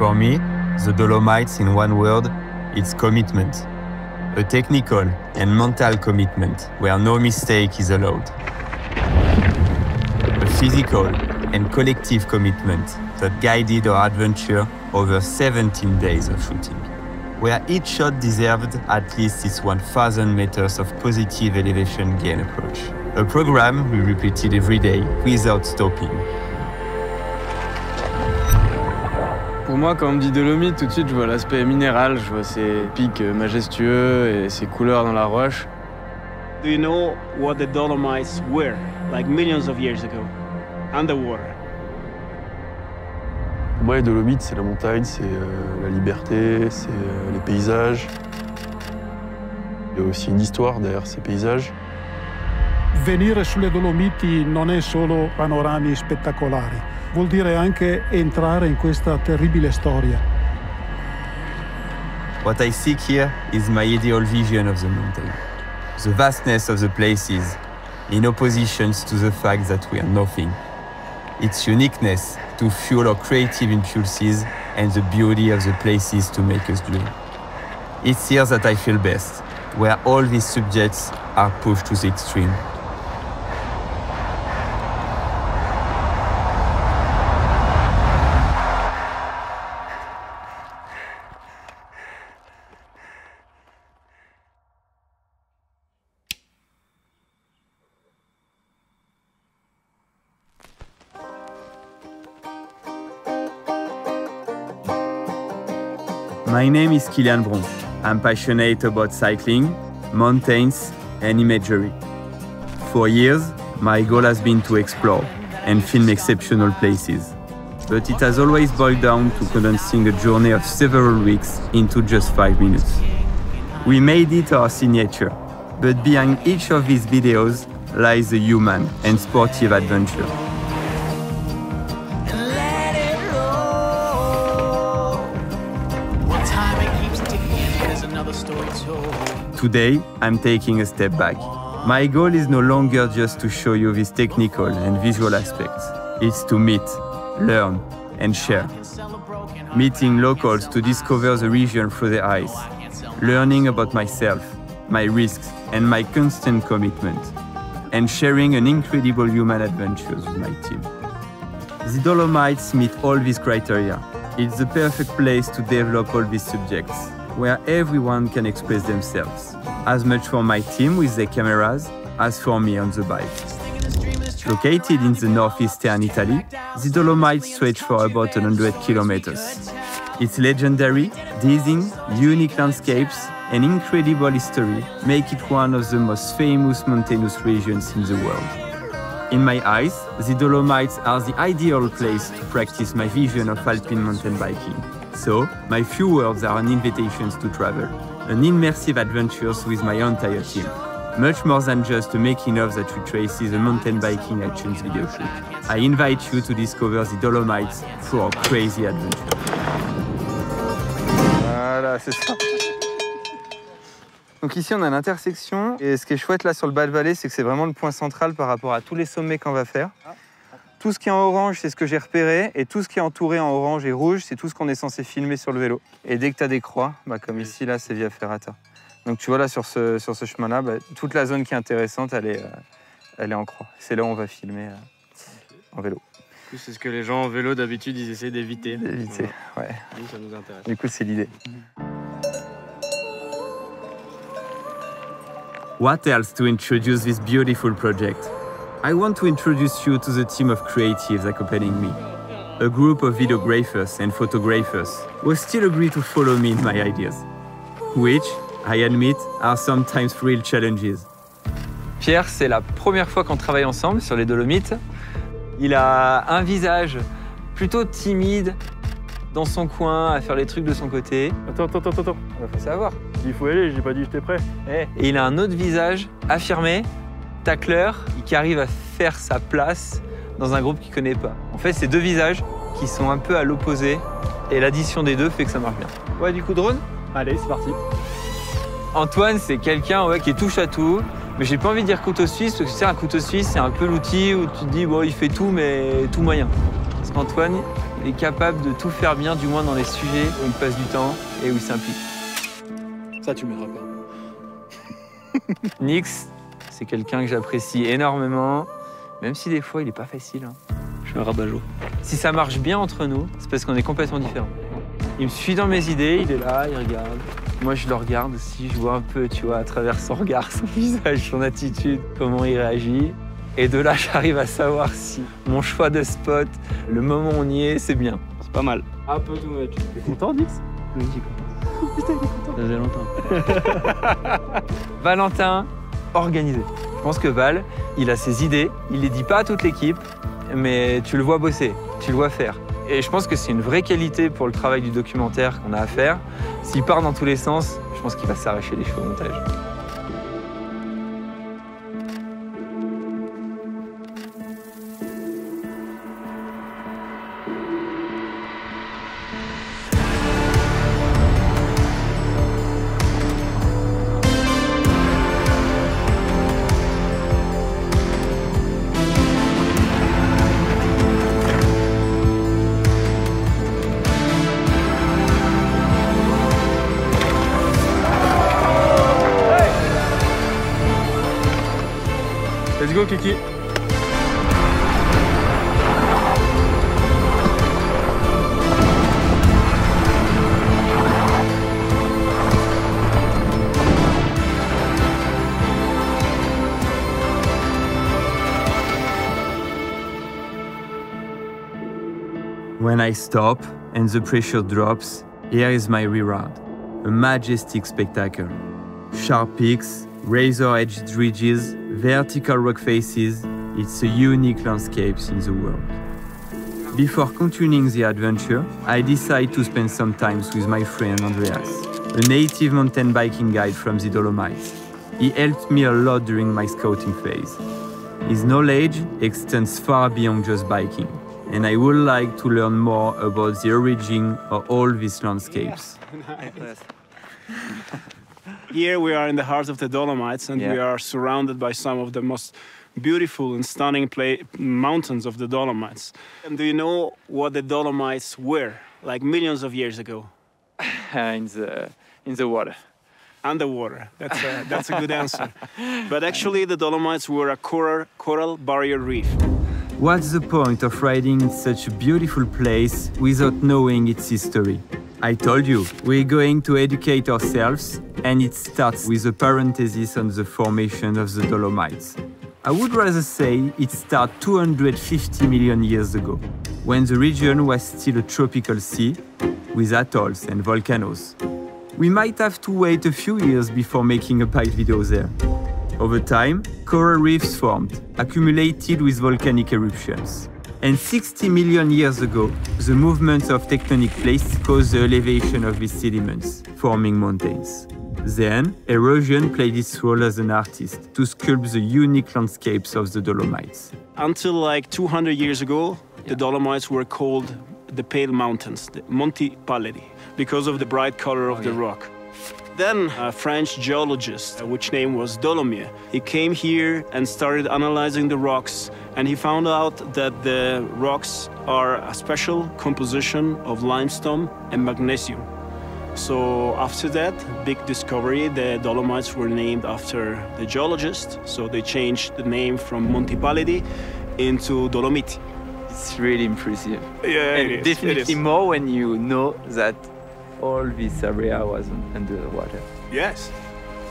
For me, the Dolomites, in one word, it's commitment. A technical and mental commitment where no mistake is allowed. A physical and collective commitment that guided our adventure over 17 days of shooting, where each shot deserved at least its 1,000 meters of positive elevation gain approach. A program we repeated every day without stopping. Pour moi, quand on me dit Dolomite, tout de suite, je vois l'aspect minéral, je vois ces pics majestueux et ces couleurs dans la roche. Do you know what the Dolomites were like millions of years ago? Underwater. Pour moi, les Dolomites, c'est la montagne, c'est la liberté, c'est les paysages. Il y a aussi une histoire derrière ces paysages. Venire sulle Dolomiti non è solo panorami spettacolari, vuol dire anche entrare in questa terribile storia. What I seek here is my ideal vision of the mountain. The vastness of the places, in opposition to the fact that we are nothing. Its uniqueness to fuel our creative impulses and the beauty of the places to make us dream. It's here that I feel best, where all these subjects are pushed to the extreme. My name is Kilian Bronch. I'm passionate about cycling, mountains, and imagery. For years, my goal has been to explore and film exceptional places. But it has always boiled down to condensing a journey of several weeks into just 5 minutes. We made it our signature, but behind each of these videos lies a human and sportive adventure. Today, I'm taking a step back. My goal is no longer just to show you these technical and visual aspects. It's to meet, learn, and share. Meeting locals to discover the region through their eyes. Learning about myself, my risks, and my constant commitment. And sharing an incredible human adventure with my team. The Dolomites meet all these criteria. It's the perfect place to develop all these subjects, where everyone can express themselves, as much for my team with their cameras as for me on the bike. Located in the northeastern Italy, the Dolomites stretch for about 100 kilometers. Its legendary, dizzying, unique landscapes and incredible history make it one of the most famous mountainous regions in the world. In my eyes, the Dolomites are the ideal place to practice my vision of alpine mountain biking. So, my few words are an invitation to travel, an immersive adventures with my entire team. Much more than just a making-of that retraces a mountain biking actions video shoot. I invite you to discover the Dolomites through our crazy adventure. Voilà, c'est ça. Donc ici, on a l'intersection. Et ce qui est chouette là sur le bas de vallée, c'est que c'est vraiment le point central par rapport à tous les sommets qu'on va faire. Tout ce qui est en orange, c'est ce que j'ai repéré, et tout ce qui est entouré en orange et rouge, c'est tout ce qu'on est censé filmer sur le vélo. Et dès que tu as des croix, comme ici, là, c'est Via Ferrata. Donc tu vois là, sur ce chemin-là, toute la zone qui est intéressante, elle est en croix. C'est là où on va filmer en vélo. C'est ce que les gens en vélo, d'habitude, ils essaient d'éviter. D'éviter, ouais. Nous, ça nous intéresse. Du coup, c'est l'idée. What else to introduce this beautiful project? I want to introduce you to the team of creatives accompanying me, a group of videographers and photographers who still agree to follow me in my ideas, which, I admit, are sometimes real challenges. Pierre, c'est la première fois qu'on travaille ensemble sur les Dolomites. Il a un visage plutôt timide, dans son coin, à faire les trucs de son côté. Attends. Faut savoir. Il faut aller, j'ai pas dit j'étais prêt. Et il a un autre visage affirmé, tacleur, qui arrive à faire sa place dans un groupe qu'il connaît pas. En fait, c'est deux visages qui sont un peu à l'opposé et l'addition des deux fait que ça marche bien. Ouais, du coup, drone? Allez, c'est parti. Antoine, c'est quelqu'un qui est touche à tout, mais j'ai pas envie de dire couteau suisse parce que c'est un couteau suisse, c'est un peu l'outil où tu te dis bon, il fait tout, mais tout moyen. Parce qu'Antoine, est capable de tout faire bien, du moins dans les sujets où il passe du temps et où il s'implique. Ça, tu m'aideras pas. Nix, c'est quelqu'un que j'apprécie énormément, même si des fois il est pas facile. Je suis un rabat-joie. Si ça marche bien entre nous, c'est parce qu'on est complètement différents. Il me suit dans mes idées, il est là, il regarde. Moi, je le regarde aussi, je vois un peu, tu vois, à travers son regard, son visage, son attitude, comment il réagit. Et de là, j'arrive à savoir si mon choix de spot, le moment où on y est, c'est bien. C'est pas mal. Un peu too much. T'es content, Nix? Oui, j'y content. Putain, il est content. Ça faisait longtemps. Valentin, organisé. Je pense que Val, il a ses idées, il les dit pas à toute l'équipe, mais tu le vois bosser, tu le vois faire. Et je pense que c'est une vraie qualité pour le travail du documentaire qu'on a à faire. S'il part dans tous les sens, je pense qu'il va s'arracher les cheveux au montage. Let's go, Kiki. When I stop and the pressure drops, here is my reward. A majestic spectacle. Sharp peaks, razor-edged ridges, vertical rock faces, it's a unique landscape in the world. Before continuing the adventure, I decide to spend some time with my friend Andreas, a native mountain biking guide from the Dolomites. He helped me a lot during my scouting phase. His knowledge extends far beyond just biking, and I would like to learn more about the origin of all these landscapes. Here we are in the heart of the Dolomites, and we are surrounded by some of the most beautiful and stunning mountains of the Dolomites. And do you know what the Dolomites were, like millions of years ago? In the water. Underwater. That's a good answer. But actually, the Dolomites were a coral barrier reef. What's the point of riding in such a beautiful place without knowing its history? I told you, we're going to educate ourselves, and it starts with a parenthesis on the formation of the Dolomites. I would rather say it started 250 million years ago, when the region was still a tropical sea with atolls and volcanoes. We might have to wait a few years before making a bike video there. Over time, coral reefs formed, accumulated with volcanic eruptions. And 60 million years ago, the movement of tectonic plates caused the elevation of these sediments, forming mountains. Then, erosion played its role as an artist to sculpt the unique landscapes of the Dolomites. Until like 200 years ago, the Dolomites were called the Pale Mountains, the Monti Pallidi, because of the bright color of the rock. Then a French geologist, which name was Dolomieu, he came here and started analyzing the rocks, and he found out that the rocks are a special composition of limestone and magnesium. So after that big discovery, the Dolomites were named after the geologist, so they changed the name from Monti Pallidi into Dolomiti. It's really impressive. Yeah, and it is. definitely more when you know that all this area was underwater. Yes.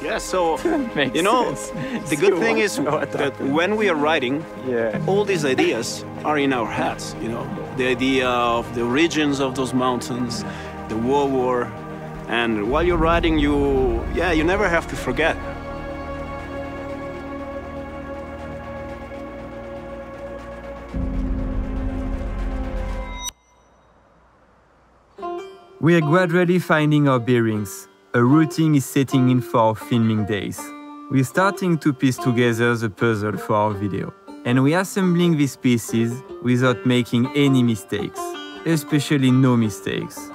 Yes, so, Makes you know, sense. the good So thing is what that happened? when we are writing, all these ideas are in our heads, you know. The idea of the origins of those mountains, the World War, and while you're writing, you never have to forget. We are gradually finding our bearings. A routine is setting in for our filming days. We're starting to piece together the puzzle for our video. And we're assembling these pieces without making any mistakes, especially no mistakes.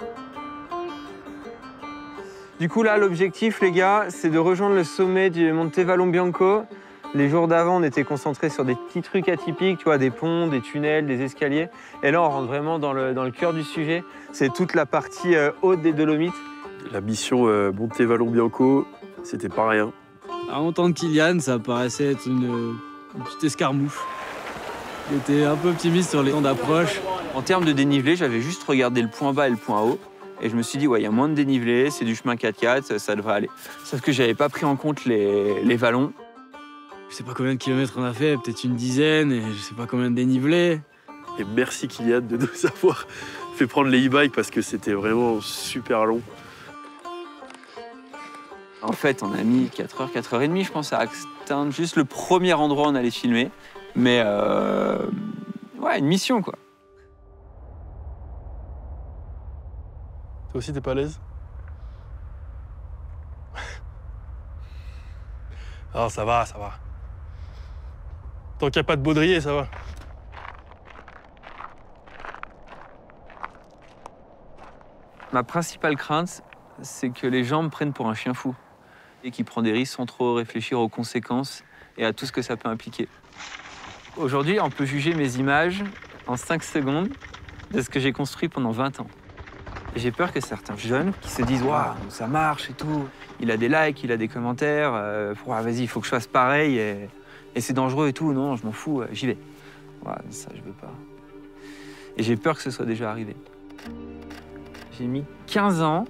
Du coup là, l'objectif les gars, c'est de rejoindre le sommet du Monte Vallon Bianco Les jours d'avant, on était concentré sur des petits trucs atypiques, tu vois, des ponts, des tunnels, des escaliers. Et là, on rentre vraiment dans le cœur du sujet. C'est toute la partie haute des Dolomites. La mission Monte-Vallon-Bianco, c'était pas rien. À entendre Kylian, ça paraissait être une petite escarmouche. Il était un peu optimiste sur les temps d'approche. En termes de dénivelé, j'avais juste regardé le point bas et le point haut. Et je me suis dit, ouais, il y a moins de dénivelé, c'est du chemin 4x4, ça devrait aller. Sauf que j'avais pas pris en compte les vallons. Je sais pas combien de kilomètres on a fait, peut-être une dizaine, et je sais pas combien de dénivelé. Et merci Kylian de nous avoir fait prendre les e-bikes parce que c'était vraiment super long. En fait, on a mis 4h, 4h30, je pense, à atteindre juste le premier endroit où on allait filmer. Mais ouais, une mission, quoi. Toi aussi, t'es pas à l'aise? Ah, ça va, ça va. Tant qu'il n'y a pas de baudrier, ça va. Ma principale crainte, c'est que les gens me prennent pour un chien fou et qui prend des risques sans trop réfléchir aux conséquences et à tout ce que ça peut impliquer. Aujourd'hui, on peut juger mes images en 5 secondes de ce que j'ai construit pendant 20 ans. Et j'ai peur que certains jeunes qui se disent « Waouh, ça marche et tout, il a des likes, il a des commentaires, vas-y, il faut que je fasse pareil et c'est dangereux et tout, non, je m'en fous, j'y vais. » Ouais, ça, je veux pas. Et j'ai peur que ce soit déjà arrivé. J'ai mis 15 ans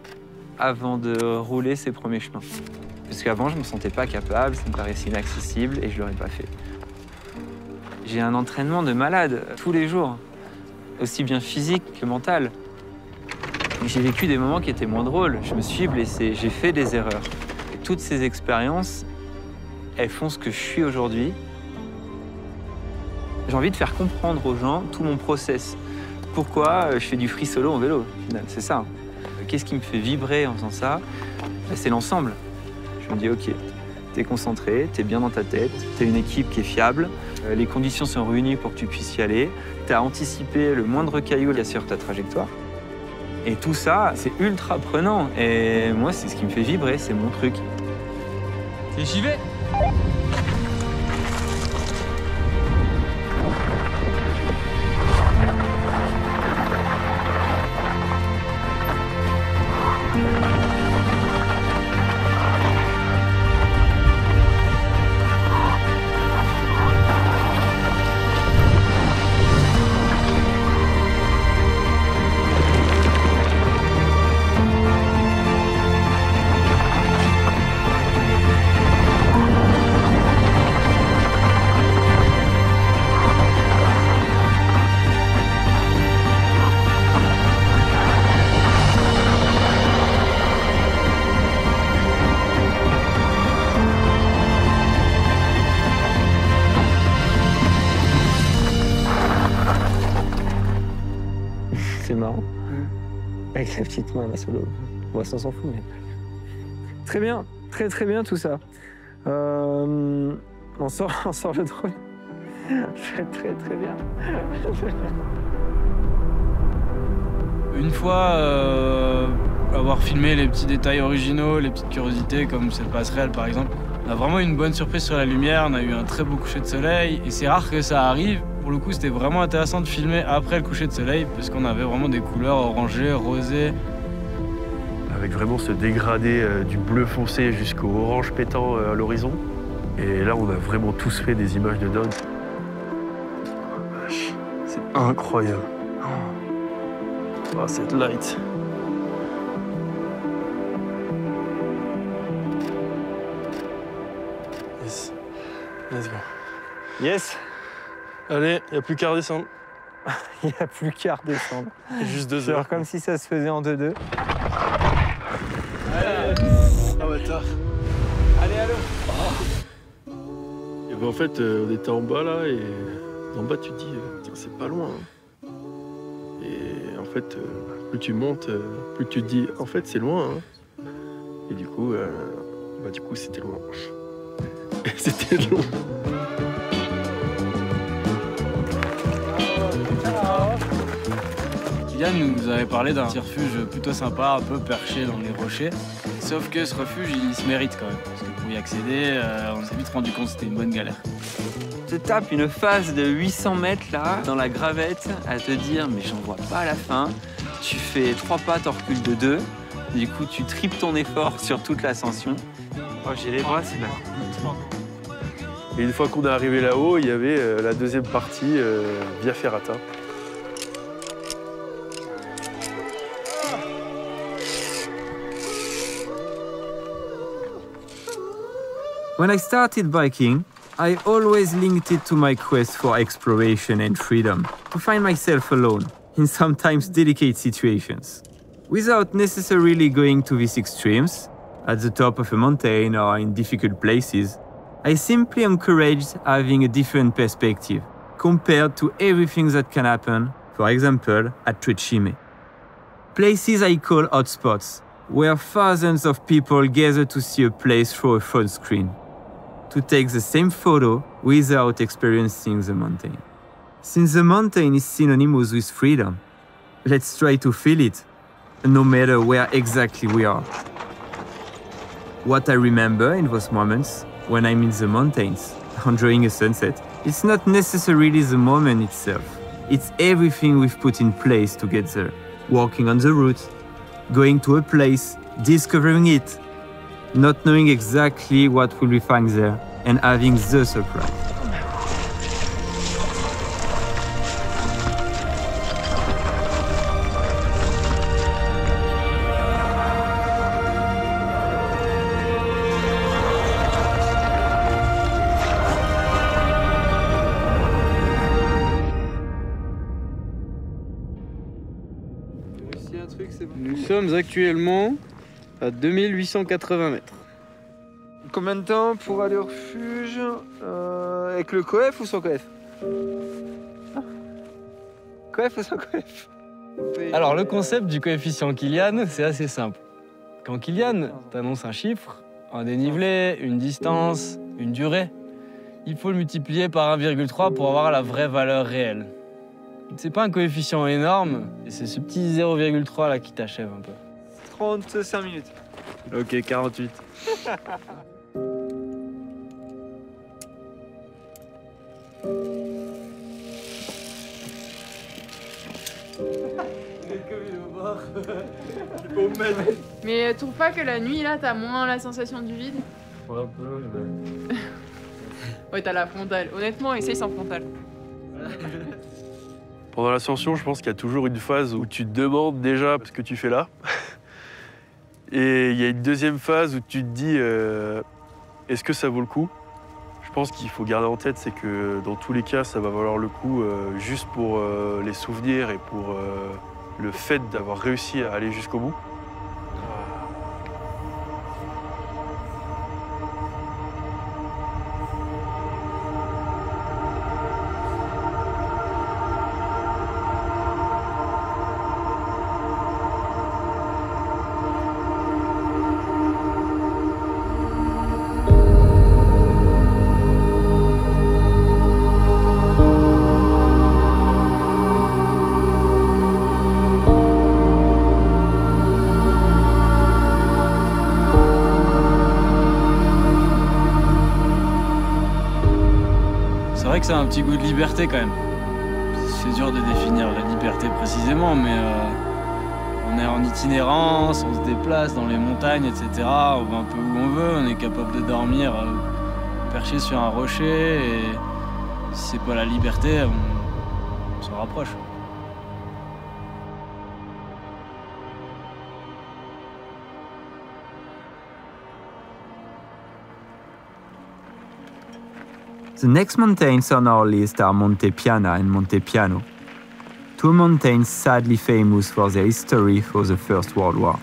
avant de rouler ces premiers chemins. Parce qu'avant, je ne me sentais pas capable, ça me paraissait inaccessible et je ne l'aurais pas fait. J'ai un entraînement de malade tous les jours, aussi bien physique que mental. J'ai vécu des moments qui étaient moins drôles, je me suis blessé, j'ai fait des erreurs. Et toutes ces expériences, elles font ce que je suis aujourd'hui. J'ai envie de faire comprendre aux gens tout mon process. Pourquoi je fais du free solo en vélo, au final, c'est ça. Qu'est-ce qui me fait vibrer en faisant ça? C'est l'ensemble. Je me dis, ok, t'es concentré, t'es bien dans ta tête, t'as une équipe qui est fiable, les conditions sont réunies pour que tu puisses y aller, t'as anticipé le moindre caillou qu'il y a sur ta trajectoire. Et tout ça, c'est ultra prenant. Et moi, c'est ce qui me fait vibrer, c'est mon truc. Et j'y vais. C'est marrant. Avec la petite main, la solo. Bon, ça s'en fout, mais... Très bien, très bien tout ça. On sort le drone. Très bien. Une fois avoir filmé les petits détails originaux, les petites curiosités comme cette passerelle par exemple, on a vraiment eu une bonne surprise sur la lumière, on a eu un très beau coucher de soleil et c'est rare que ça arrive. Pour le coup, c'était vraiment intéressant de filmer après le coucher de soleil parce qu'on avait vraiment des couleurs orangées, rosées. Avec vraiment ce dégradé du bleu foncé jusqu'au orange pétant à l'horizon. Et là, on a vraiment tous fait des images de dingue. Oh, vache, c'est incroyable. Oh, cette light. Yes. Let's go. Yes. Allez, il n'y a plus qu'à redescendre. Il n'y a plus qu'à redescendre. Juste 2 heures. Comme si ça se faisait en 2-2. Ah ouais, tard. Allez, allô. Et ben en fait, on était en bas là, et en bas tu te dis, tiens, c'est pas loin. Hein. Et en fait, plus tu montes, plus tu te dis, en fait, c'est loin. Hein. Et du coup, c'était loin. Et c'était long. Kylian nous avait parlé d'un petit refuge plutôt sympa, un peu perché dans les rochers. Sauf que ce refuge, il se mérite quand même. Parce que pour y accéder, on s'est vite rendu compte que c'était une bonne galère. Tu te tapes une phase de 800 mètres là, dans la gravette, à te dire mais j'en vois pas à la fin. Tu fais 3 pas, tu recules de 2. Du coup, tu triples ton effort sur toute l'ascension. Oh, j'ai les bras, c'est là. Et une fois qu'on est arrivé là-haut, il y avait la deuxième partie, Via Ferrata. When I started biking, I always linked it to my quest for exploration and freedom, to find myself alone in sometimes delicate situations. Without necessarily going to these extremes, at the top of a mountain or in difficult places, I simply encouraged having a different perspective compared to everything that can happen, for example, at Trecime. Places I call hotspots, where thousands of people gather to see a place through a phone screen, to take the same photo without experiencing the mountain. Since the mountain is synonymous with freedom, let's try to feel it, no matter where exactly we are. What I remember in those moments, when I'm in the mountains, enjoying a sunset, it's not necessarily the moment itself. It's everything we've put in place to get there. Walking on the route, going to a place, discovering it, not knowing exactly what will we find there, and having the surprise. Nous sommes actuellement à 2880 mètres. Combien de temps pour aller au refuge avec le coef ou sans coef? Coef ou sans coef? Alors le concept du coefficient Kylian, c'est assez simple. Quand Kylian t'annonce un chiffre, un dénivelé, une distance, une durée, il faut le multiplier par 1,3 pour avoir la vraie valeur réelle. C'est pas un coefficient énorme, et c'est ce petit 0,3 là qui t'achève un peu. 35 minutes. Ok, 48. Mais trouve pas que la nuit, là, t'as moins la sensation du vide? Un peu, Ouais, t'as la frontale. Honnêtement, essaye sans frontale. Pendant l'ascension, je pense qu'il y a toujours une phase où tu te demandes déjà ce que tu fais là. Et il y a une deuxième phase où tu te dis est-ce que ça vaut le coup? Je pense qu'il faut garder en tête, c'est que dans tous les cas, ça va valoir le coup juste pour les souvenirs et pour le fait d'avoir réussi à aller jusqu'au bout. C'est vrai que ça a un petit goût de liberté quand même. C'est dur de définir la liberté précisément, mais on est en itinérance, on se déplace dans les montagnes, etc. On va un peu où on veut, on est capable de dormir perché sur un rocher, et si c'est pas la liberté, on s'en rapproche. The next mountains on our list are Monte Piana and Monte Piano, two mountains sadly famous for their history for the First World War.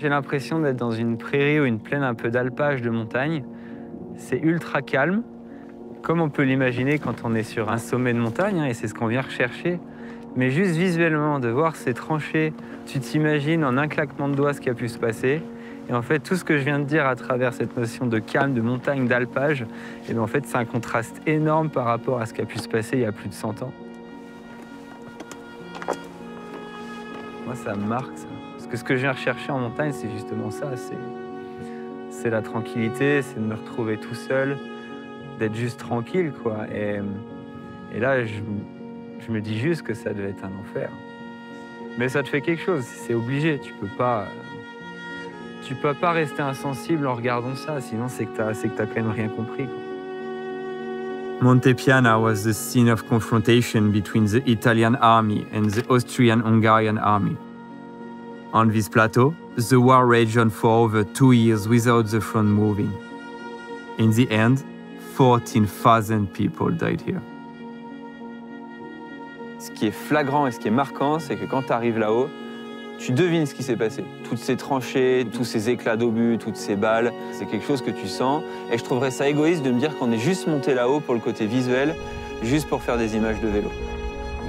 J'ai l'impression d'être dans une prairie ou une plaine un peu d'alpage de montagne. C'est ultra calme, comme on peut l'imaginer quand on est sur un sommet de montagne, et c'est ce qu'on vient rechercher. Mais juste visuellement, de voir ces tranchées, tu t'imagines en un claquement de doigts ce qui a pu se passer. Et en fait, tout ce que je viens de dire à travers cette notion de calme, de montagne, d'alpage, et bien en fait, c'est un contraste énorme par rapport à ce qui a pu se passer il y a plus de 100 ans. Moi, ça me marque, ça. Parce que ce que je viens rechercher en montagne, c'est justement ça. C'est la tranquillité, c'est de me retrouver tout seul, d'être juste tranquille, quoi. Et là, je me dis juste que ça devait être un enfer. Mais ça te fait quelque chose, c'est obligé. Tu peux pas rester insensible en regardant ça, sinon c'est que t'as quand même rien compris, quoi. Monte Piana was the scene of confrontation between the Italian army and the Austrian-Hungarian army. On this plateau, the war raged on for over 2 years without the front moving. In the end, 14,000 people died here. Ce qui est flagrant et ce qui est marquant, c'est que quand tu arrives là-haut, tu devines ce qui s'est passé. Toutes ces tranchées, tous ces éclats d'obus, toutes ces balles, c'est quelque chose que tu sens. Et je trouverais ça égoïste de me dire qu'on est juste monté là-haut pour le côté visuel, juste pour faire des images de vélo.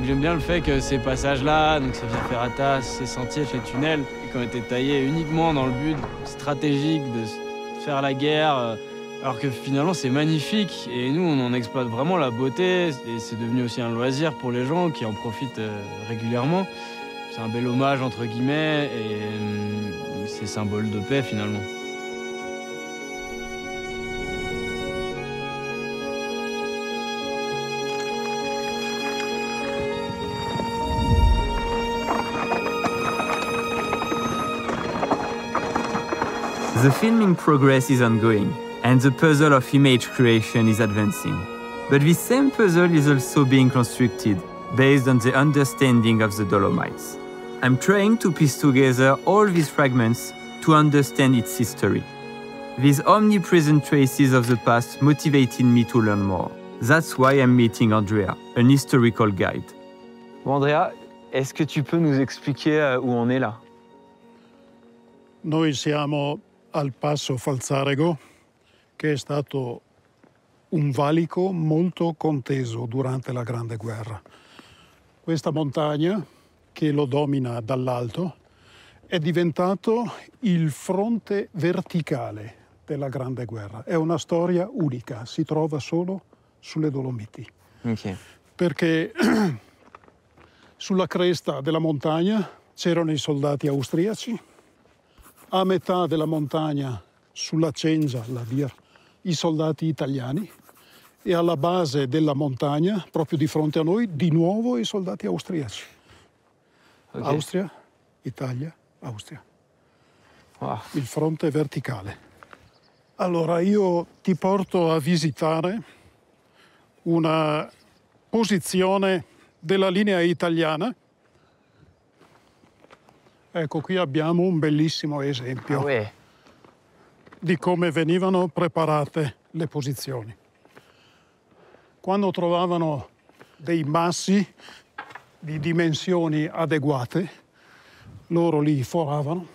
J'aime bien le fait que ces passages-là, donc ces via ferrata, ces sentiers, ces tunnels, qui ont été taillés uniquement dans le but stratégique de faire la guerre, alors que finalement c'est magnifique et nous on en exploite vraiment la beauté et c'est devenu aussi un loisir pour les gens qui en profitent régulièrement. C'est un bel hommage entre guillemets et c'est symbole de paix finalement. The filming progress is ongoing, and the puzzle of image creation is advancing. But this same puzzle is also being constructed, based on the understanding of the Dolomites. I'm trying to piece together all these fragments to understand its history. These omnipresent traces of the past motivated me to learn more. That's why I'm meeting Andrea, an historical guide. Bon, Andrea, est-ce que tu peux nous expliquer où on est là? Noi siamo al passo Falzarego, che è stato un valico molto conteso durante la Grande Guerra. Questa montagna, che lo domina dall'alto, è diventato il fronte verticale della Grande Guerra. È una storia unica, si trova solo sulle Dolomiti. Ok. Perché sulla cresta della montagna c'erano i soldati austriaci, a metà della montagna, sulla cengia, la via, i soldati italiani, e alla base della montagna, proprio di fronte a noi, di nuovo i soldati austriaci. Okay. Austria, Italia, Austria. Wow. Il fronte verticale. Allora io ti porto a visitare una posizione della linea italiana. Ecco, qui abbiamo un bellissimo esempio di come venivano preparate le posizioni. Quando trovavano dei massi di dimensioni adeguate, loro li foravano.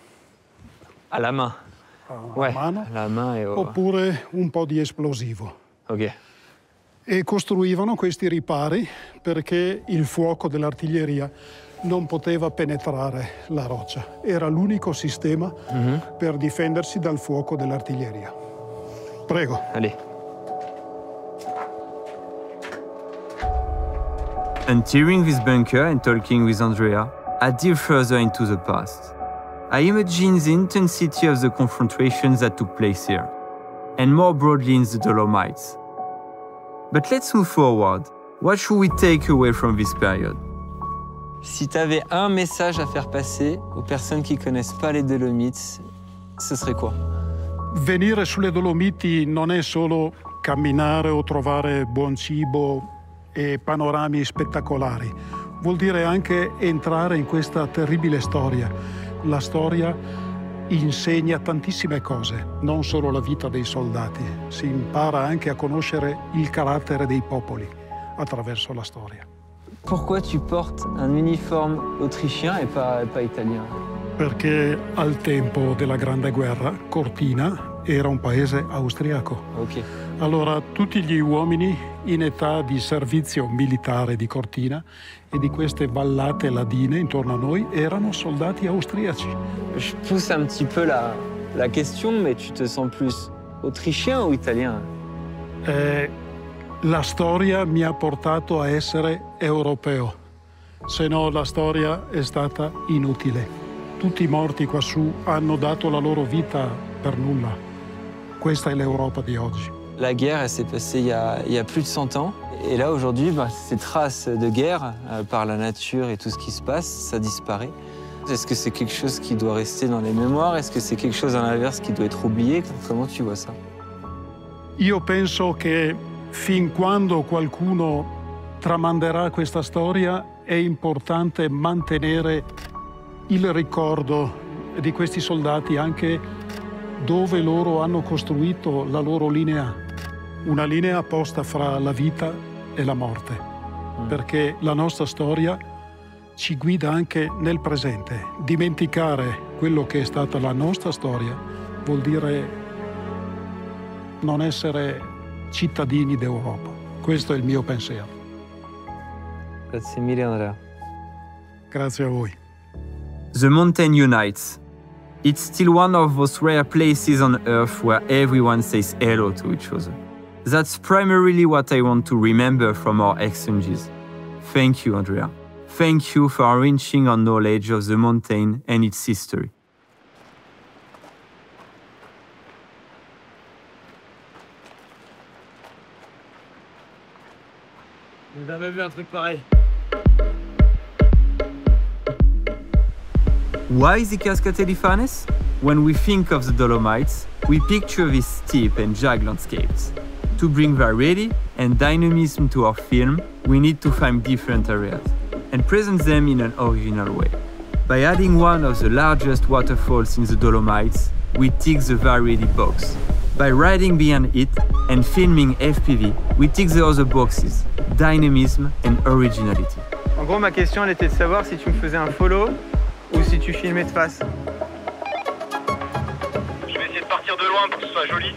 À la main. A mano, la main oppure un po' di esplosivo. Ok. E costruivano questi ripari perché il fuoco dell'artiglieria non poteva penetrare la roccia. Era l'unico sistema per difendersi dal fuoco dell'artiglieria. Prego. Allez. Entering this bunker and talking with Andrea, I dive further into the past. I imagine the intensity of the confrontations that took place here, and more broadly in the Dolomites. But let's move forward. What should we take away from this period? Si tu avais un message à faire passer aux personnes qui ne connaissent pas les Dolomites, ce serait quoi? Venire sulle Dolomiti non è solo camminare o trovare buon cibo e panorami spettacolari. Vuol dire anche entrare in questa terribile storia. La storia insegna tantissime cose, non solo la vita dei soldati. Si impara anche a conoscere il carattere dei popoli attraverso la storia. Pourquoi tu portes un uniforme autrichien et pas italien? Perché al tempo della Grande Guerra Cortina era un paese austriaco. Ok. Allora tutti gli uomini in età di servizio militare di Cortina e di queste vallate ladine intorno a noi erano soldati austriaci. Je pousse un petit peu la question, mais tu te sens plus autrichien ou italien? La storia mi ha portato a essere europeo, se no la storia è stata inutile. Tutti i morti quassù hanno dato la loro vita per nulla. Questa è l'Europa di oggi. La guerre, elle s'est passée il y a plus de 100 ans. Et là, aujourd'hui, ces traces de guerre, par la nature et tout ce qui se passe, ça disparaît. Est-ce que c'est quelque chose qui doit rester dans les mémoires? Est-ce que c'est quelque chose, à l'inverse, qui doit être oublié? Comment tu vois ça? Io penso che fin quando qualcuno tramanderà questa storia è importante mantenere il ricordo di questi soldati anche dove loro hanno costruito la loro linea, una linea posta fra la vita e la morte, perché la nostra storia ci guida anche nel presente. Dimenticare quello che è stata la nostra storia vuol dire non essere cittadini d'Europa. Questo è il mio pensiero. Grazie mille, Andrea. Grazie a voi. The mountain unites. It's still one of those rare places on Earth where everyone says hello to each other. That's primarily what I want to remember from our exchanges. Thank you, Andrea. Thank you for enriching our knowledge of the mountain and its history. J'ai jamais vu un truc pareil. Why the Cascate di Fanes? When we think of the Dolomites, we picture these steep and jagged landscapes. To bring variety and dynamism to our film, we need to find different areas and present them in an original way. By adding one of the largest waterfalls in the Dolomites, we tick the variety box. By riding behind it and filming FPV, we tick the other boxes, dynamism and originality. En gros, ma question, elle était de savoir si tu me faisais un follow ou si tu filmais de face. Je vais essayer de partir de loin pour que ce soit joli.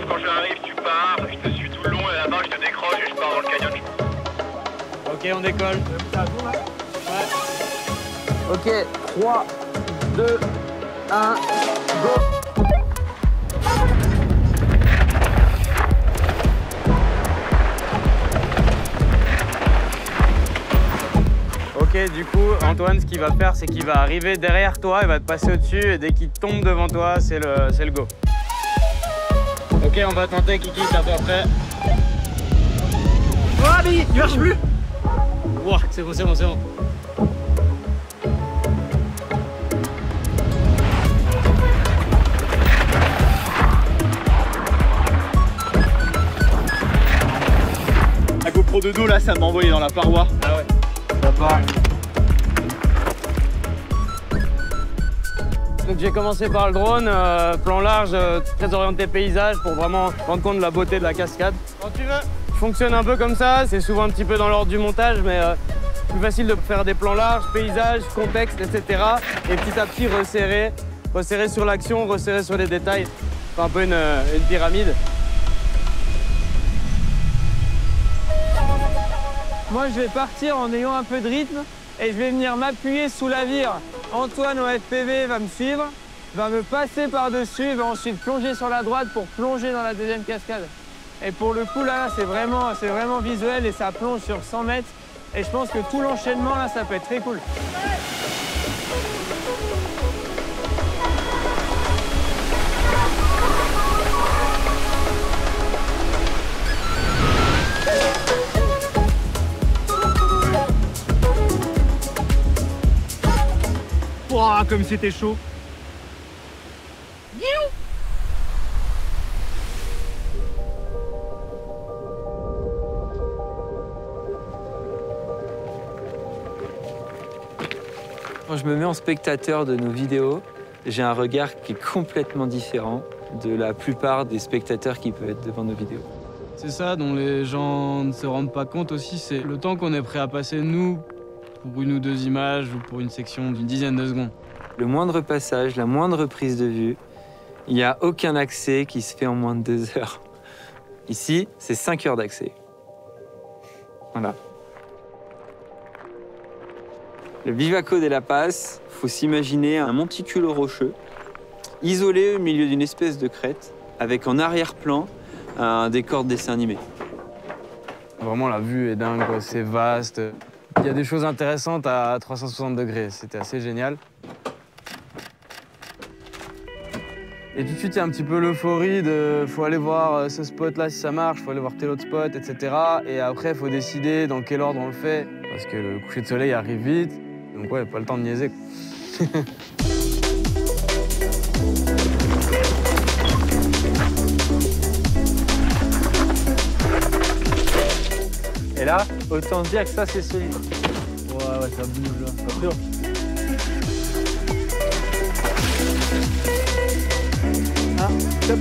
Quand j'arrive, tu pars, je te suis tout le long et là-bas, je te décroche et je pars dans le canyon. Ok, on décolle. Ok, 3, 2, 1, go! Ok, du coup, Antoine, ce qu'il va faire, c'est qu'il va arriver derrière toi, il va te passer au-dessus et dès qu'il tombe devant toi, c'est le go. Ok, on va tenter, Kiki, t'as pas prêt? Oh, Ali, tu marches plus! Ouah, c'est bon, c'est bon, c'est bon. La GoPro de dos, là, ça m'a envoyé dans la paroi. Ah ouais. Ça part. Donc j'ai commencé par le drone, plan large, très orienté paysage pour vraiment rendre compte de la beauté de la cascade. Quand tu veux. Je fonctionne un peu comme ça, c'est souvent un petit peu dans l'ordre du montage, mais plus facile de faire des plans larges, paysage, contexte, etc. Et petit à petit resserrer sur l'action, resserrer sur les détails. C'est un peu une pyramide. Moi, je vais partir en ayant un peu de rythme et je vais venir m'appuyer sous la vire. Antoine au FPV va me suivre, va me passer par-dessus, va ensuite plonger sur la droite pour plonger dans la deuxième cascade. Et pour le coup, là, c'est vraiment visuel et ça plonge sur 100 mètres. Et je pense que tout l'enchaînement, là, ça peut être très cool. Ouah, comme c'était chaud. Quand je me mets en spectateur de nos vidéos, j'ai un regard qui est complètement différent de la plupart des spectateurs qui peuvent être devant nos vidéos. C'est ça dont les gens ne se rendent pas compte aussi, c'est le temps qu'on est prêt à passer, nous, pour une ou deux images ou pour une section d'une dizaine de secondes. Le moindre passage, la moindre prise de vue, il n'y a aucun accès qui se fait en moins de 2 heures. Ici, c'est 5 heures d'accès. Voilà. Le Bivaco de la Paz, il faut s'imaginer un monticule rocheux isolé au milieu d'une espèce de crête, avec en arrière-plan un décor de dessin animé. Vraiment, la vue est dingue, quoi. C'est vaste. Il y a des choses intéressantes à 360 degrés. C'était assez génial. Et tout de suite, il y a un petit peu l'euphorie de faut aller voir ce spot-là si ça marche, faut aller voir tel autre spot, etc. Et après, il faut décider dans quel ordre on le fait. Parce que le coucher de soleil arrive vite. Donc ouais, pas le temps de niaiser. Et là, autant se dire que ça, c'est solide. Ouais, ça bouge là. Pas peur. Ah, top.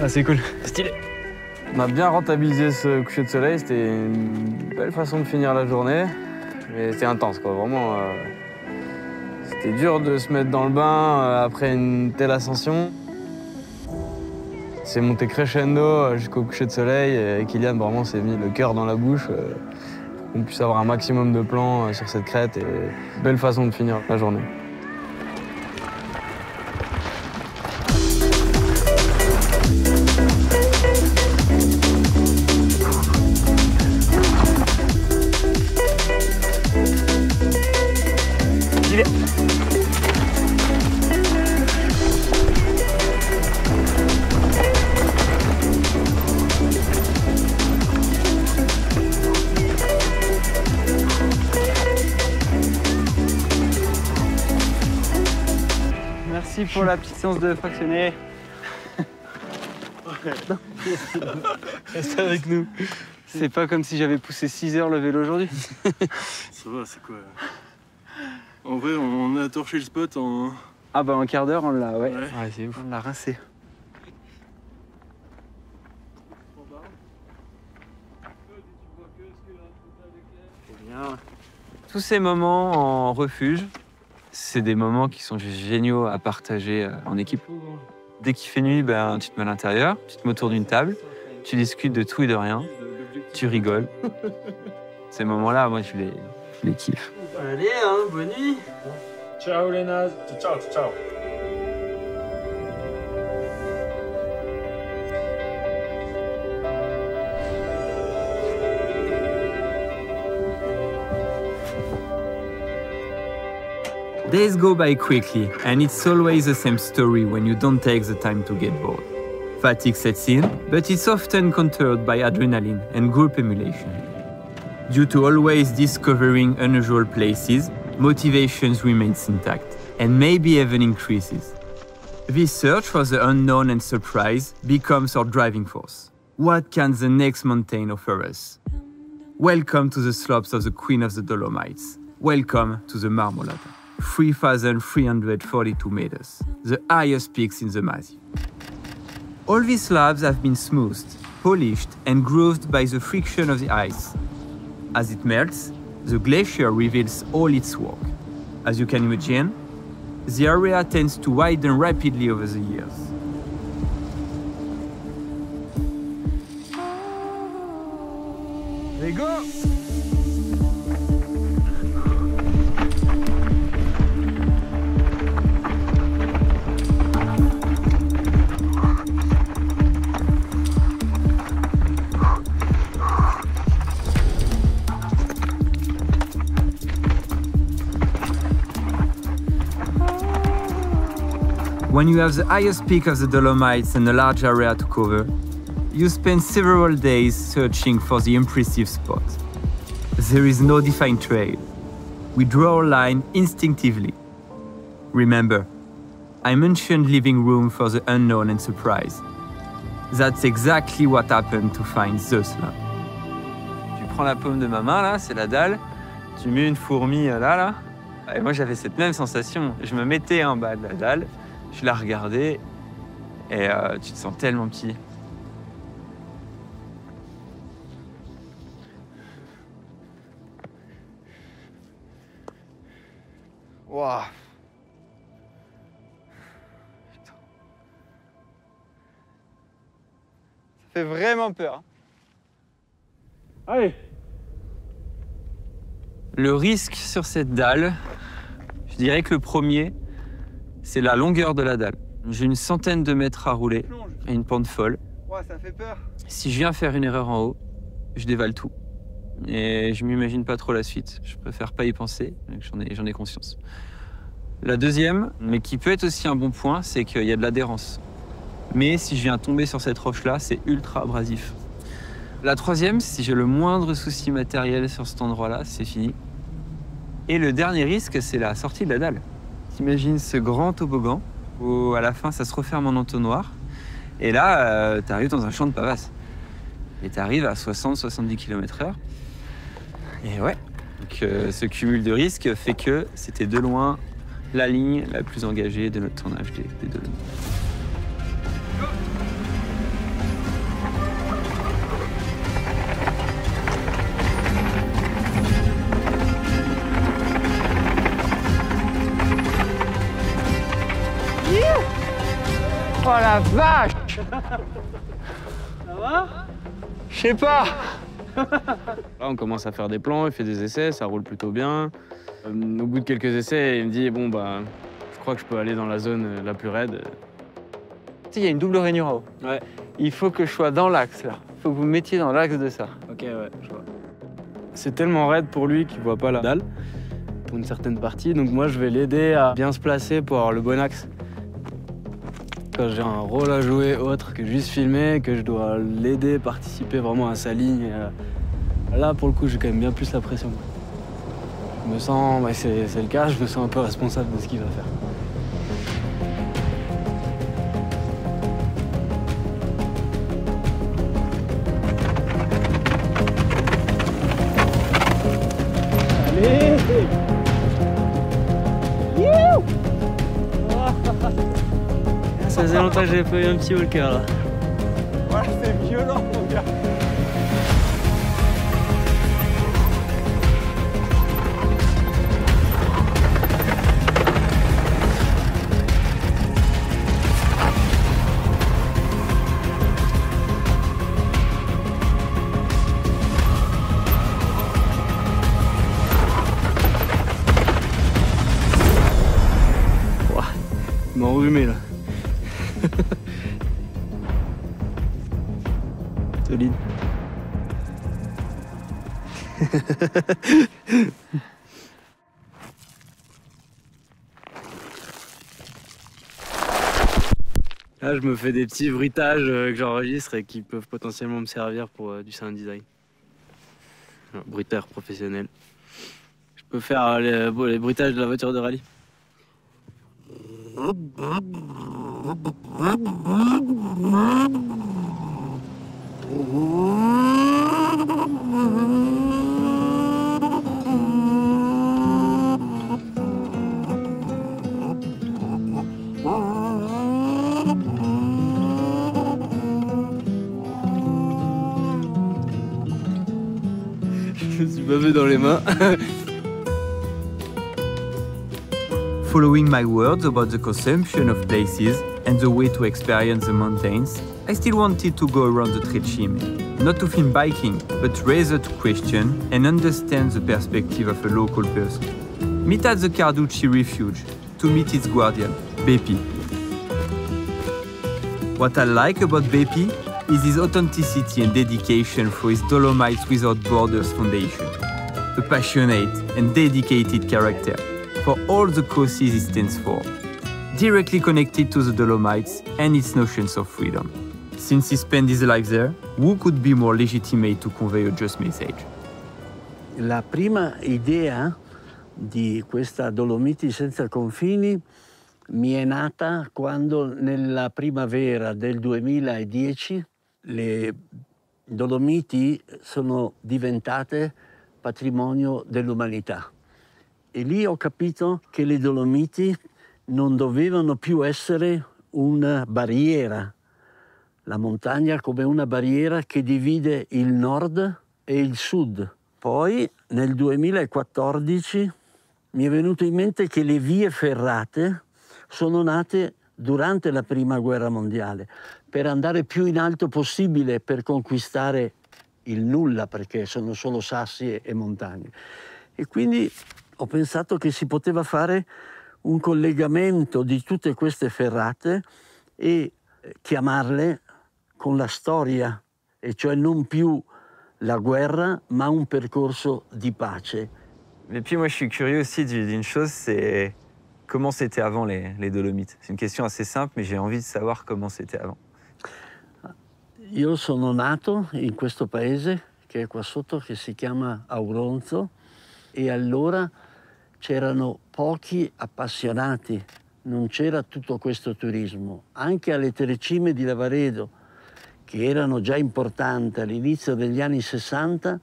Ah, c'est cool. Stylé. On a bien rentabilisé ce coucher de soleil. C'était une belle façon de finir la journée. Mais c'était intense, quoi. Vraiment, c'était dur de se mettre dans le bain après une telle ascension. C'est monté crescendo jusqu'au coucher de soleil et Kylian vraiment s'est mis le cœur dans la bouche pour qu'on puisse avoir un maximum de plans sur cette crête et belle façon de finir la journée. Merci pour la petite séance de fractionné. Reste avec nous. C'est pas comme si j'avais poussé 6 heures le vélo aujourd'hui. Ça va, c'est quoi? En vrai, on a torché le spot en... Ah bah en quart d'heure, on l'a, ouais. Ouais, c'est ouf. On l'a rincé. Tous ces moments en refuge, c'est des moments qui sont juste géniaux à partager en équipe. Dès qu'il fait nuit, ben, tu te mets à l'intérieur, tu te mets autour d'une table, tu discutes de tout et de rien, tu rigoles. Ces moments-là, moi, je les kiffe. Allez, hein, bonne nuit. Ciao les nazes. Ciao, ciao. Days go by quickly, and it's always the same story when you don't take the time to get bored. Fatigue sets in, but it's often countered by adrenaline and group emulation. Due to always discovering unusual places, motivation remains intact, and maybe even increases. This search for the unknown and surprise becomes our driving force. What can the next mountain offer us? Welcome to the slopes of the Queen of the Dolomites. Welcome to the Marmolada. 3,342 meters, the highest peaks in the Massif. All these slabs have been smoothed, polished, and grooved by the friction of the ice. As it melts, the glacier reveals all its work. As you can imagine, the area tends to widen rapidly over the years. Allez, go! When you have the highest peak of the Dolomites and a large area to cover, you spend several days searching for the impressive spot. There is no defined trail. We draw a line instinctively. Remember, I mentioned leaving room for the unknown and surprise. That's exactly what happened to find the slab. Tu prends la paume de ma main, là, c'est la dalle. Tu mets une fourmi là. Et moi, j'avais cette même sensation. Je me mettais en bas de la dalle, je la regardais et tu te sens tellement petit. Waouh! Putain. Ça fait vraiment peur. Allez. Le risque sur cette dalle, je dirais que le premier, c'est la longueur de la dalle. J'ai une centaine de mètres à rouler et une pente folle. Ouais, ça fait peur. Si je viens faire une erreur en haut, je dévale tout. Et je m'imagine pas trop la suite. Je préfère pas y penser, j'en ai conscience. La deuxième, mais qui peut être aussi un bon point, c'est qu'il y a de l'adhérence. Mais si je viens tomber sur cette roche-là, c'est ultra abrasif. La troisième, si j'ai le moindre souci matériel sur cet endroit-là, c'est fini. Et le dernier risque, c'est la sortie de la dalle. T'imagines ce grand toboggan où à la fin, ça se referme en entonnoir. Et là, t'arrives dans un champ de pavas. Et t'arrives à 60-70 km/h. Et ouais, donc ce cumul de risques fait que c'était de loin la ligne la plus engagée de notre tournage des Dolomites. Oh la vache! Ça va? Je sais pas! Là, on commence à faire des plans, il fait des essais, ça roule plutôt bien. Au bout de quelques essais, il me dit bon bah, je crois que je peux aller dans la zone la plus raide. Tu sais, il y a une double rainure en haut. Ouais. Il faut que je sois dans l'axe là. Il faut que vous me mettiez dans l'axe de ça. Ok, ouais, je vois. C'est tellement raide pour lui qu'il voit pas la dalle pour une certaine partie, donc moi je vais l'aider à bien se placer pour avoir le bon axe. Quand j'ai un rôle à jouer autre que juste filmer, que je dois l'aider, participer vraiment à sa ligne, là pour le coup j'ai quand même bien plus la pression. Je me sens, bah, c'est le cas, je me sens un peu responsable de ce qu'il va faire. Allez! Ça faisait longtemps que j'avais pas eu un petit walker là. Ouais, c'est violent, mon gars. Il m'a enrhumé là. Solide. Là, je me fais des petits bruitages que j'enregistre et qui peuvent potentiellement me servir pour du sound design. Un bruiteur professionnel. Je peux faire les bruitages de la voiture de rallye. Je me suis bavé dans les mains. Following my words about the consumption of places and the way to experience the mountains, I still wanted to go around the Trecime, not to film biking, but rather to question and understand the perspective of a local person. Meet at the Carducci Refuge to meet its guardian, Bepi. What I like about Bepi is his authenticity and dedication for his Dolomites Without Borders Foundation, a passionate and dedicated character for all the causes it stands for, directly connected to the Dolomites and its notions of freedom. Since he spent his life there, who could be more legitimate to convey a just message? La prima idea di questa Dolomiti senza confini mi è nata quando nella primavera del 2010 le Dolomiti sono diventate patrimonio dell'umanità. E lì ho capito che le Dolomiti non dovevano più essere una barriera, la montagna come una barriera che divide il nord e il sud. Poi nel 2014 mi è venuto in mente che le vie ferrate sono nate durante la Prima Guerra Mondiale per andare più in alto possibile per conquistare il nulla perché sono solo sassi e montagne. E quindi ho pensato che si poteva fare un collegamento di tutte queste ferrate e chiamarle con la storia, e cioè non più la guerra, ma un percorso di pace. Et puis moi je suis curieux aussi d'une chose, c'est comment c'était avant les Dolomites. C'est une question assez simple, mais j'ai envie de savoir comment c'était avant. Io sono nato in questo paese che è qua sotto, che si chiama Auronzo, e allora c'erano pochi appassionati, non c'era tutto questo turismo. Anche alle Telecime di Lavaredo, che erano già importanti all'inizio degli anni 60,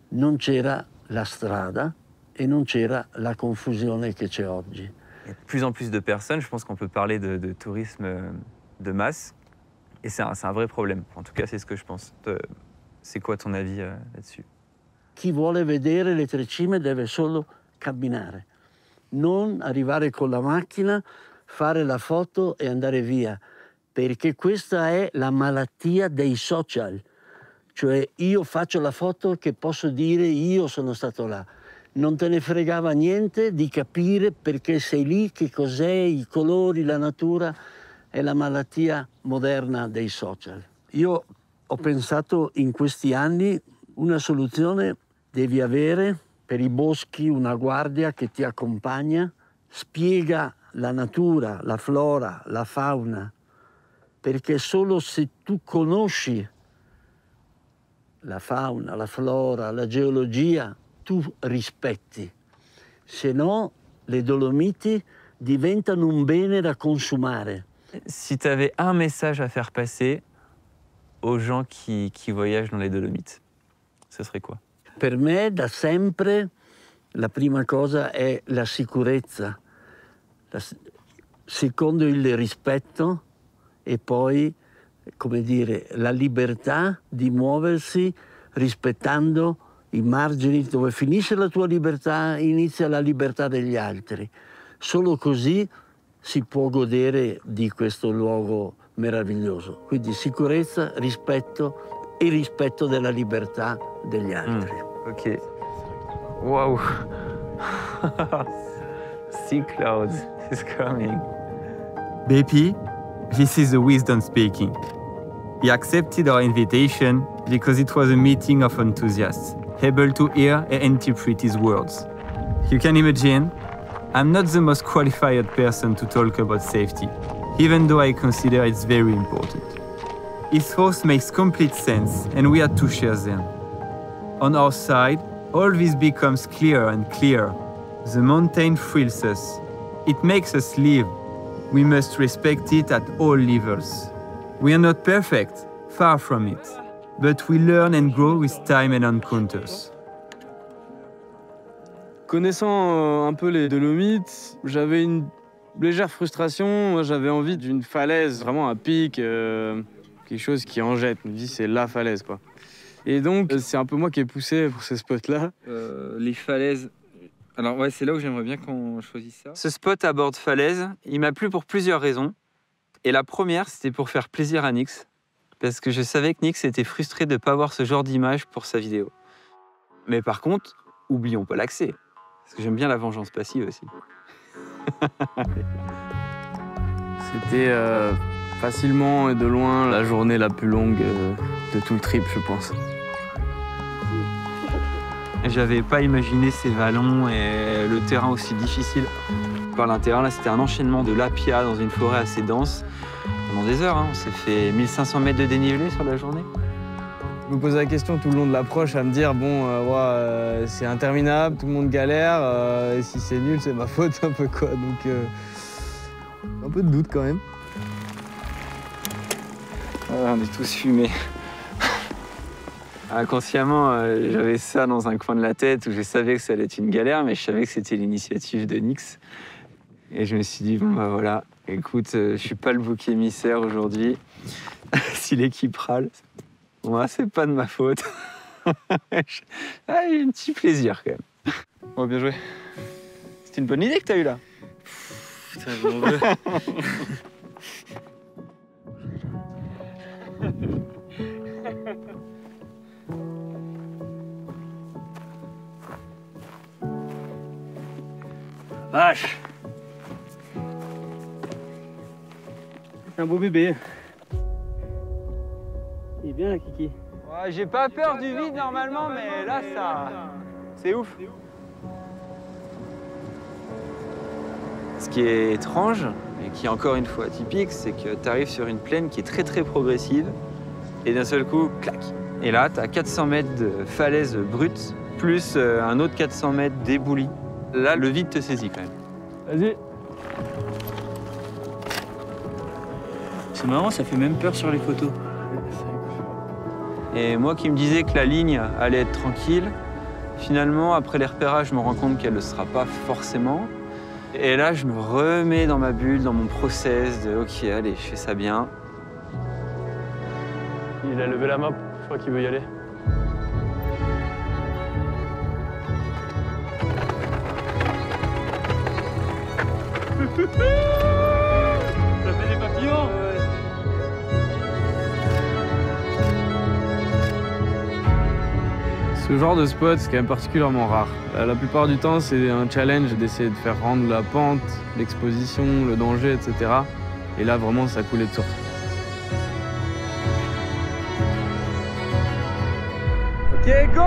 non c'era la strada e non c'era la confusione che c'è oggi. Il y a de plus en plus de personnes, je pense qu'on peut parler de tourisme de masse, et c'est un vrai problème. En tout cas, c'est ce que je pense. C'est quoi ton avis là-dessus? Chi vuole vedere le Telecime deve solo camminare, non arrivare con la macchina, fare la foto e andare via, perché questa è la malattia dei social. Cioè io faccio la foto che posso dire io sono stato là. Non te ne fregava niente di capire perché sei lì, che cos'è, i colori, la natura. È la malattia moderna dei social. Io ho pensato in questi anni una soluzione: devi avere per i boschi una guardia che ti accompagna, spiega la natura, la flora, la fauna, perché solo se tu conosci la fauna, la flora, la geologia, tu rispetti. Se no, le Dolomiti diventano un bene da consumare. Si tu avais un message à faire passer aux gens qui voyagent dans les Dolomites, ce serait quoi? Per me da sempre la prima cosa è la sicurezza, secondo il rispetto e poi, come dire, la libertà di muoversi rispettando i margini. Dove finisce la tua libertà inizia la libertà degli altri. Solo così si può godere di questo luogo meraviglioso. Quindi sicurezza, rispetto e rispetto della libertà degli altri. Ok. Wow. Sea clouds is coming. BP, this is the wisdom speaking. He accepted our invitation because it was a meeting of enthusiasts, able to hear and interpret his words. You can imagine, I'm not the most qualified person to talk about safety, even though I consider it's very important. His thoughts makes complete sense, and we had to share them. On our side, all this becomes clearer and clearer. The mountain thrills us. It makes us live. We must respect it at all levels. We are not perfect, far from it, but we learn and grow with time and encounters. Connaissant un peu les Dolomites, j'avais une légère frustration. J'avais envie d'une falaise, vraiment à pic, quelque chose qui en jette. Je me dis, c'est la falaise, quoi. Et donc, c'est un peu moi qui ai poussé pour ce spot-là. Les falaises. Alors ouais, c'est là où j'aimerais bien qu'on choisisse ça. Ce spot à bord de falaise, il m'a plu pour plusieurs raisons. Et la première, c'était pour faire plaisir à Nix. Parce que je savais que Nix était frustré de ne pas avoir ce genre d'image pour sa vidéo. Mais par contre, oublions pas l'accès. Parce que j'aime bien la vengeance passive aussi. C'était facilement et de loin la journée la plus longue de tout le trip, je pense. J'avais pas imaginé ces vallons et le terrain aussi difficile. Par l'intérieur, là, c'était un enchaînement de lapia dans une forêt assez dense. Pendant des heures, hein, on s'est fait 1500 mètres de dénivelé sur la journée. Je me posais la question tout le long de l'approche à me dire, bon, c'est interminable, tout le monde galère, et si c'est nul, c'est ma faute un peu, quoi. Donc, un peu de doute quand même. On est tous fumés. Inconsciemment, j'avais ça dans un coin de la tête où je savais que ça allait être une galère, mais je savais que c'était l'initiative de Nix. Et je me suis dit, bon bah voilà, écoute, je suis pas le bouc émissaire aujourd'hui. Si l'équipe râle, moi, c'est pas de ma faute. J'ai un petit plaisir quand même. Oh, bien joué. C'était une bonne idée que t'as eue là. Putain, je m'en veux. Vache. C'est un beau bébé. Il est bien là, Kiki. Ouais, j'ai pas peur du vide normalement, mais là, ça... c'est ouf. Ce qui est étrange, et qui est encore une fois atypique, c'est que tu arrives sur une plaine qui est très très progressive, et d'un seul coup, clac. Et là, tu as 400 mètres de falaise brute, plus un autre 400 mètres d'éboulis. Là, le vide te saisit quand même. Vas-y. C'est marrant, ça fait même peur sur les photos. Et moi qui me disais que la ligne allait être tranquille, finalement, après les repérages, je me rends compte qu'elle ne le sera pas forcément. Et là, je me remets dans ma bulle, dans mon process de « Ok, allez, je fais ça bien ». Il a levé la main, je crois qu'il veut y aller. Ça fait des papillons. Ce genre de spot, c'est quand même particulièrement rare. La plupart du temps, c'est un challenge d'essayer de faire rendre la pente, l'exposition, le danger, etc. Et là, vraiment, ça coulait de source. Ok, go!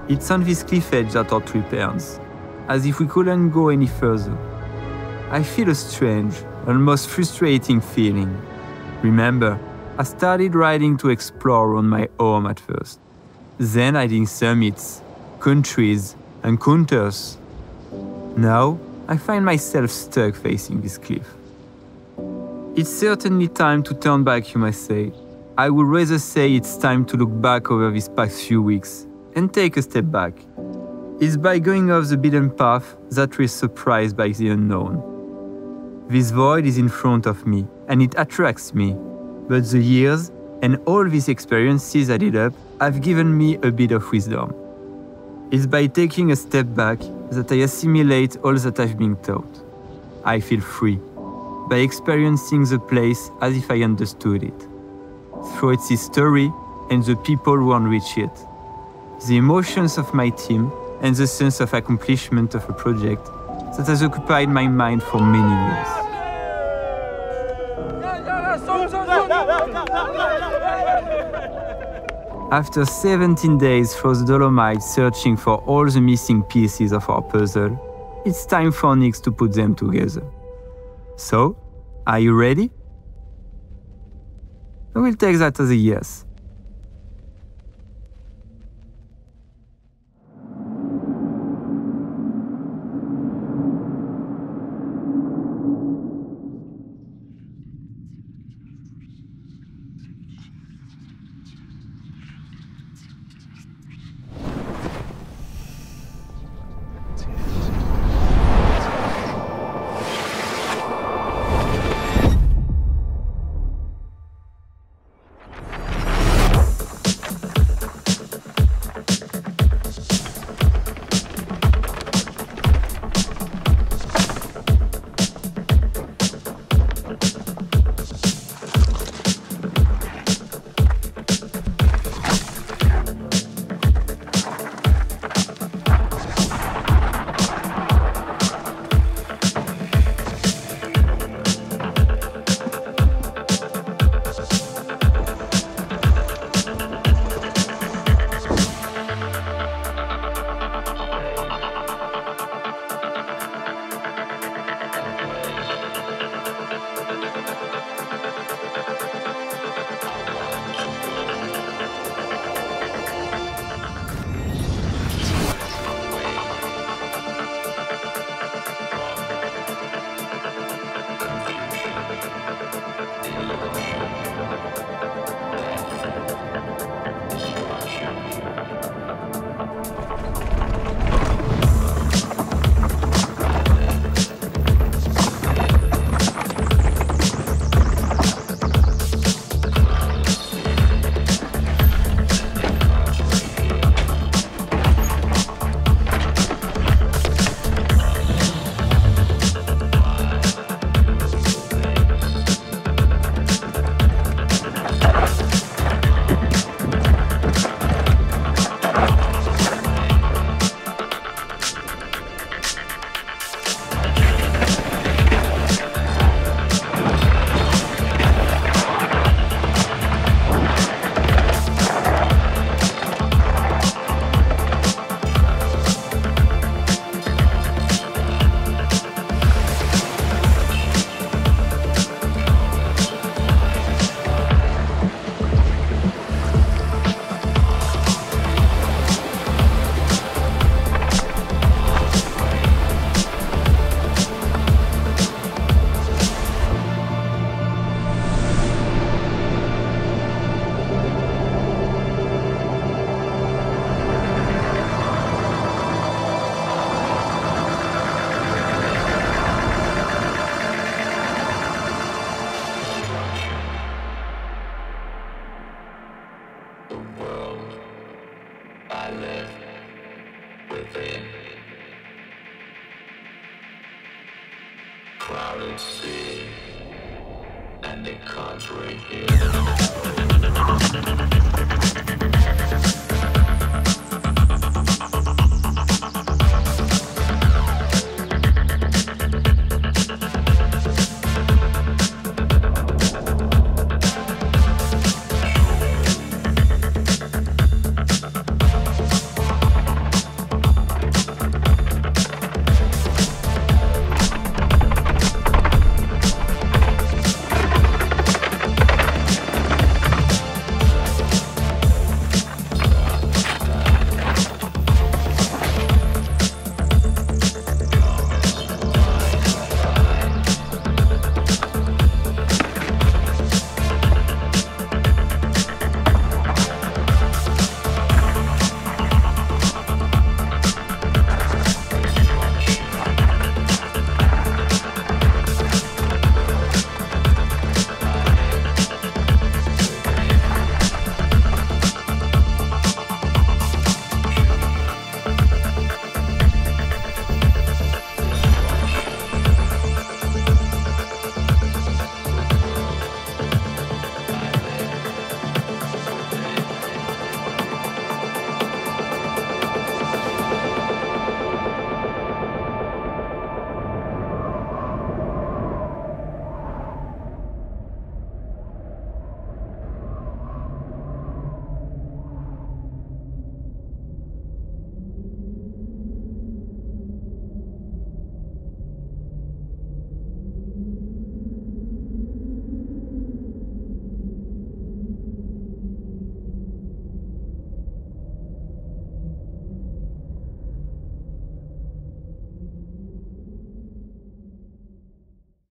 It's on this cliff edge that our trip ends, as if we couldn't go any further. I feel a strange, almost frustrating feeling. Remember, I started riding to explore on my own at first, then hiding summits, countries, encounters. Now, I find myself stuck facing this cliff. It's certainly time to turn back, you might say. I would rather say it's time to look back over these past few weeks and take a step back. It's by going off the beaten path that we're surprised by the unknown. This void is in front of me, and it attracts me. But the years and all these experiences added up have given me a bit of wisdom. It's by taking a step back that I assimilate all that I've been taught. I feel free, by experiencing the place as if I understood it, through its history and the people who enrich it. The emotions of my team and the sense of accomplishment of a project that has occupied my mind for many years. After 17 days through the Dolomites searching for all the missing pieces of our puzzle, it's time for Nix to put them together. So, are you ready? I will take that as a yes. within. Crowded sea, and they can't break you.